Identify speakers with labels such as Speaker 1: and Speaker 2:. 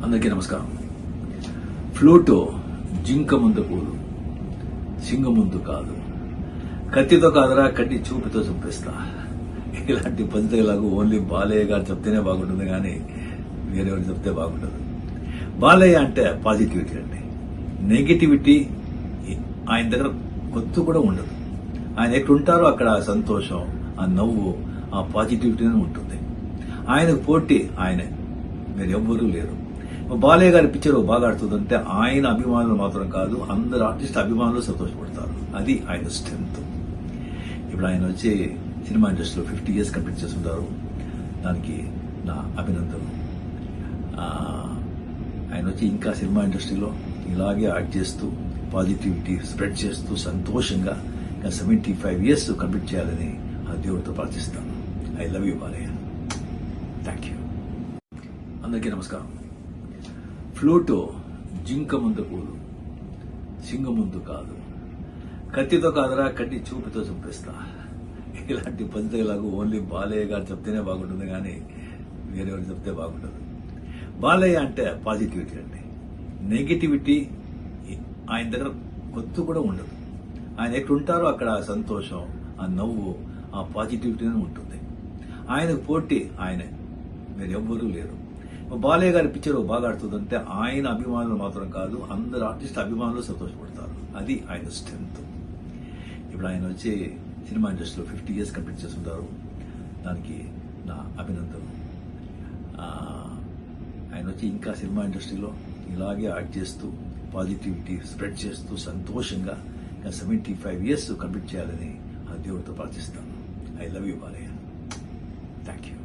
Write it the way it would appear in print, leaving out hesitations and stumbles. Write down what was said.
Speaker 1: అందరికీ నమస్కారం. ఫ్లూటో జింక ముందు పూలు, సింగ ముందు కాదు, కత్తితో కాదరా కట్టి చూపుతో చంపేస్తా. ఇలాంటి పద్ధతులకు ఓన్లీ బాలయ్య గారు చెప్తేనే బాగుంటుంది, కానీ వేరెవరు చెప్తే బాగుండదు. బాలయ్య అంటే పాజిటివిటీ అండి. నెగిటివిటీ ఆయన దగ్గర కొత్త కూడా ఉండదు. ఆయన ఎక్కడుంటారో అక్కడ ఆ సంతోషం, ఆ నవ్వు, ఆ పాజిటివిటీనే ఉంటుంది. ఆయనకు పోటీ ఆయనే, మీరు ఎవ్వరూ లేరు. బాలయ్య గారి పిక్చర్ బాగా ఆడుతుందంటే ఆయన అభిమానులు మాత్రం కాదు, అందరు ఆర్టిస్ట్ అభిమానులు సంతోషపడతారు. అది ఆయన స్ట్రెంగ్త్. ఇప్పుడు ఆయన వచ్చి సినిమా ఇండస్ట్రీలో 50 years కంప్లీట్ చేస్తుంటారు. దానికి నా అభినందనలు. ఆయన వచ్చి ఇంకా సినిమా ఇండస్ట్రీలో ఇలాగే యాక్ట్ చేస్తూ పాజిటివిటీ స్ప్రెడ్ చేస్తూ సంతోషంగా ఇంకా 75 years కంప్లీట్ చేయాలని ఆ దేవుడితో ప్రార్థిస్తాను. I love you Balayya. Thank you. అందరికీ నమస్కారం. ఫ్లూటో జింక ముందు పూలు, సింగ ముందు కాదు, కత్తితో కాదరా కట్టి చూపుతో చంపేస్తా. ఇలాంటి పద్ధతులకు ఓన్లీ బాలయ్య గారు చెప్తేనే బాగుంటుంది, కానీ వేరెవరు చెప్తే బాగుండదు. బాలయ్య అంటే పాజిటివిటీ అండి. నెగిటివిటీ ఆయన దగ్గర కొత్త కూడా ఉండదు. ఆయన ఎక్కడుంటారో అక్కడ ఆ సంతోషం, ఆ నవ్వు, ఆ పాజిటివిటీనే ఉంటుంది. ఆయనకు పోటీ ఆయనే, మీరు ఎవ్వరూ లేరు. బాలయ్య గారి పిక్చర్ బాగా ఆడుతుందంటే ఆయన అభిమానులు మాత్రం కాదు, అందరు ఆర్టిస్ట్ అభిమానులు సంతోషపడతారు. అది ఆయన స్ట్రెంగ్త్. ఇప్పుడు ఆయన వచ్చి సినిమా ఇండస్ట్రీలో 50 years కంప్లీట్ చేస్తుంటారు. దానికి నా అభినందనలు. ఆయన వచ్చి ఇంకా సినిమా ఇండస్ట్రీలో ఇలాగే యాక్ట్ చేస్తూ పాజిటివిటీ స్ప్రెడ్ చేస్తూ సంతోషంగా ఇంకా 75 years కంప్లీట్ చేయాలని ఆ దేవుడితో ప్రార్థిస్తాను. I love you Balayya. Thank you.